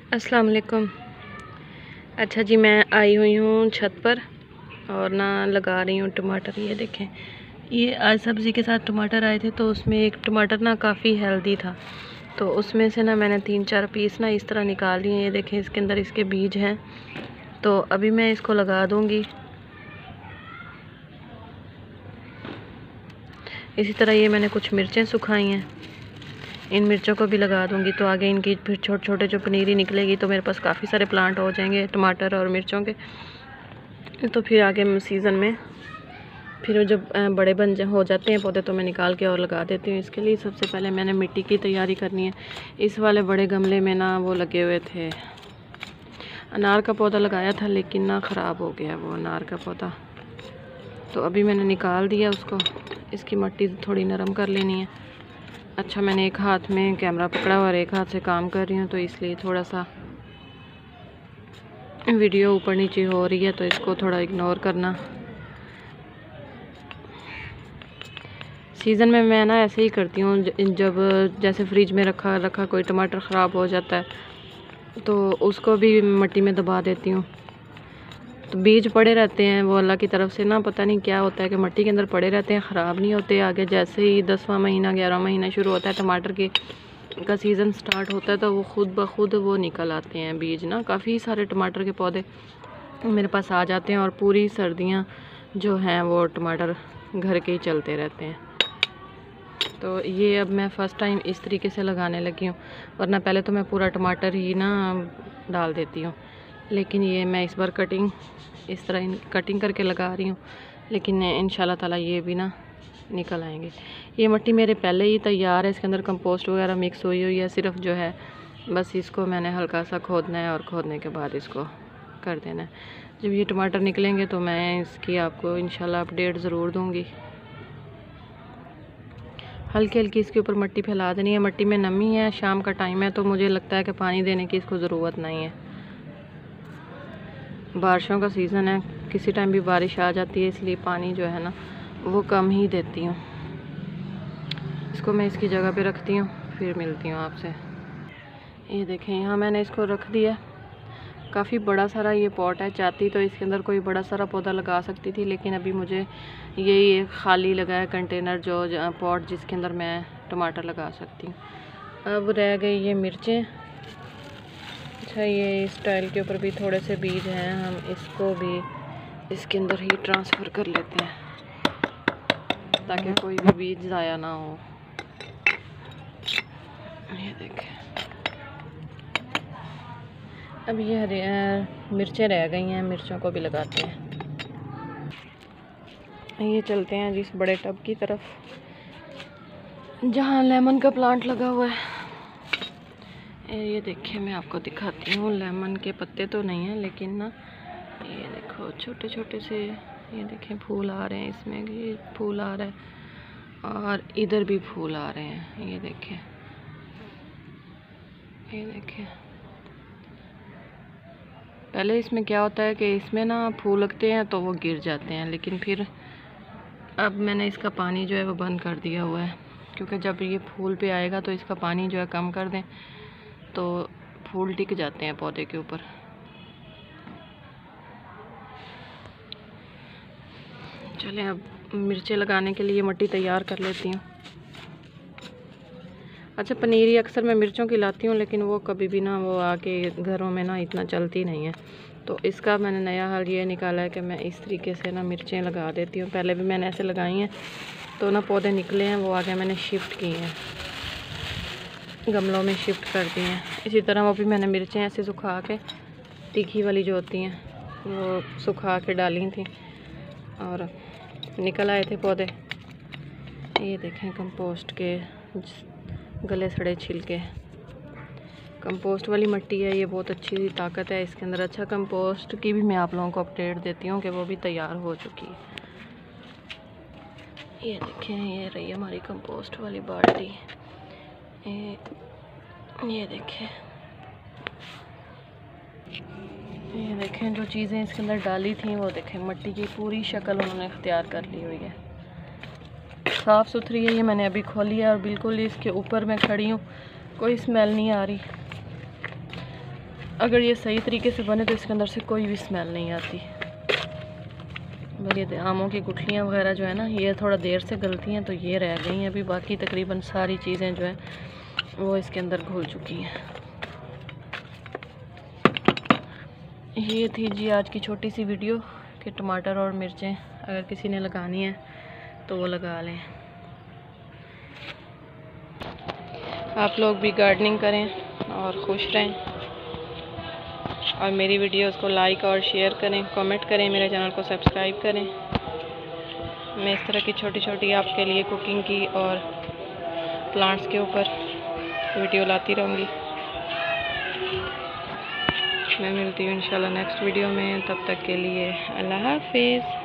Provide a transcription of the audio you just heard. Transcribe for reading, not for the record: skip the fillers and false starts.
अस्सलाम वालेकुम। अच्छा जी, मैं आई हुई हूँ छत पर और ना लगा रही हूँ टमाटर। ये देखें, ये आज सब्ज़ी के साथ टमाटर आए थे तो उसमें एक टमाटर ना काफ़ी हेल्दी था, तो उसमें से ना मैंने 3-4 पीस ना इस तरह निकाल लिए। ये देखें, इसके अंदर इसके बीज हैं, तो अभी मैं इसको लगा दूँगी। इसी तरह ये मैंने कुछ मिर्चें सुखाई हैं, इन मिर्चों को भी लगा दूंगी, तो आगे इनकी फिर छोटे छोटे जो पनीरी निकलेगी तो मेरे पास काफ़ी सारे प्लांट हो जाएंगे टमाटर और मिर्चों के। तो फिर आगे सीज़न में फिर जब बड़े हो जाते हैं पौधे तो मैं निकाल के और लगा देती हूँ। इसके लिए सबसे पहले मैंने मिट्टी की तैयारी करनी है। इस वाले बड़े गमले में ना वो लगे हुए थे, अनार का पौधा लगाया था, लेकिन ना ख़राब हो गया वो अनार का पौधा, तो अभी मैंने निकाल दिया उसको। इसकी मिट्टी थोड़ी नरम कर लेनी है। अच्छा, मैंने एक हाथ में कैमरा पकड़ा हुआ और एक हाथ से काम कर रही हूँ, तो इसलिए थोड़ा सा वीडियो ऊपर नीचे हो रही है, तो इसको थोड़ा इग्नोर करना। सीज़न में मैं ना ऐसे ही करती हूँ, जब जैसे फ्रिज में रखा कोई टमाटर ख़राब हो जाता है तो उसको भी मिट्टी में दबा देती हूँ। तो बीज पड़े रहते हैं, वो अल्लाह की तरफ से ना पता नहीं क्या होता है कि मिट्टी के अंदर पड़े रहते हैं, ख़राब नहीं होते। आगे जैसे ही 10वां महीना 11वां महीना शुरू होता है, टमाटर का सीज़न स्टार्ट होता है, तो वो खुद ब खुद वो निकल आते हैं बीज ना। काफ़ी सारे टमाटर के पौधे मेरे पास आ जाते हैं और पूरी सर्दियाँ जो हैं वो टमाटर घर के ही चलते रहते हैं। तो ये अब मैं फ़र्स्ट टाइम इस तरीके से लगाने लगी हूँ, वरना पहले तो मैं पूरा टमाटर ही ना डाल देती हूँ, लेकिन ये मैं इस बार इस तरह कटिंग करके लगा रही हूँ। लेकिन इंशाल्लाह ताला ये भी ना निकल आएंगे। ये मिट्टी मेरे पहले ही तैयार है, इसके अंदर कंपोस्ट वगैरह मिक्स हुई है। सिर्फ जो है बस इसको मैंने हल्का सा खोदना है और खोदने के बाद इसको कर देना है। जब ये टमाटर निकलेंगे तो मैं इसकी आपको इंशाल्लाह अपडेट ज़रूर दूँगी। हल्की हल्की इसके ऊपर मिट्टी फैला देनी है। मिट्टी में नमी है, शाम का टाइम है, तो मुझे लगता है कि पानी देने की इसको ज़रूरत नहीं है। बारिशों का सीज़न है, किसी टाइम भी बारिश आ जाती है, इसलिए पानी जो है ना वो कम ही देती हूँ। इसको मैं इसकी जगह पे रखती हूँ, फिर मिलती हूँ आपसे। ये देखें, यहाँ मैंने इसको रख दिया। काफ़ी बड़ा सारा ये पॉट है, चाहती तो इसके अंदर कोई बड़ा सारा पौधा लगा सकती थी, लेकिन अभी मुझे यही एक खाली लगा है कंटेनर, जो पॉट जिसके अंदर मैं टमाटर लगा सकती हूँ। अब रह गई ये मिर्चें। अच्छा, ये इस टाइल के ऊपर भी थोड़े से बीज हैं, हम इसको भी इसके अंदर ही ट्रांसफ़र कर लेते हैं ताकि कोई भी बीज ज़ाया ना हो। ये देखें, अब ये हरी मिर्चें रह गई हैं, मिर्चों को भी लगाते हैं। ये चलते हैं जिस बड़े टब की तरफ जहाँ लेमन का प्लांट लगा हुआ है। ये देखिए, मैं आपको दिखाती हूँ। लेमन के पत्ते तो नहीं हैं, लेकिन ना ये देखो छोटे छोटे से, ये देखें फूल आ रहे हैं। इसमें भी फूल आ रहा है और इधर भी फूल आ रहे हैं। ये देखें, ये देखें। पहले इसमें क्या होता है कि इसमें ना फूल लगते हैं तो वो गिर जाते हैं, लेकिन फिर अब मैंने इसका पानी जो है वो बंद कर दिया हुआ है, क्योंकि जब ये फूल पे आएगा तो इसका पानी जो है कम कर दें तो फूल टिक जाते हैं पौधे के ऊपर। चलें, अब मिर्चें लगाने के लिए मिट्टी तैयार कर लेती हूँ। अच्छा, पनीरी अक्सर मैं मिर्चों की लाती हूँ, लेकिन वो कभी भी ना वो आके घरों में ना इतना चलती नहीं है, तो इसका मैंने नया हल ये निकाला है कि मैं इस तरीके से ना मिर्चें लगा देती हूँ। पहले भी मैंने ऐसे लगाई हैं तो ना पौधे निकले हैं, वो आगे मैंने शिफ्ट किए हैं, गमलों में शिफ्ट कर दिए हैं। इसी तरह वो भी मैंने मिर्चें ऐसे सुखा के, तीखी वाली जो होती हैं वो सुखा के डाली थी और निकल आए थे पौधे। ये देखें, कंपोस्ट के गले सड़े छिलके। कंपोस्ट वाली मिट्टी है ये, बहुत अच्छी ताकत है इसके अंदर। अच्छा, कंपोस्ट की भी मैं आप लोगों को अपडेट देती हूँ कि वो भी तैयार हो चुकी है। ये देखें, ये रही हमारी कंपोस्ट वाली बाल्टी। ये देखें, ये देखें जो चीज़ें इसके अंदर डाली थी वो देखें, मिट्टी की पूरी शक्ल उन्होंने इख्तियार कर ली हुई है। साफ़ सुथरी है। ये मैंने अभी खोली है और बिल्कुल इसके ऊपर मैं खड़ी हूँ, कोई स्मेल नहीं आ रही। अगर ये सही तरीके से बने तो इसके अंदर से कोई भी स्मेल नहीं आती। ये आमों की गुठलियाँ वगैरह जो है ना, ये थोड़ा देर से गलती हैं तो ये रह गई हैं अभी, बाकी तकरीबन सारी चीज़ें जो है वो इसके अंदर घुल चुकी हैं। ये थी जी आज की छोटी सी वीडियो कि टमाटर और मिर्चें अगर किसी ने लगानी है तो वो लगा लें। आप लोग भी गार्डनिंग करें और खुश रहें, और मेरी वीडियोस को लाइक और शेयर करें, कमेंट करें, मेरे चैनल को सब्सक्राइब करें। मैं इस तरह की छोटी छोटी आपके लिए कुकिंग की और प्लांट्स के ऊपर वीडियो लाती रहूँगी। मैं मिलती हूँ इंशाल्लाह नेक्स्ट वीडियो में, तब तक के लिए अल्लाह हाफिज़।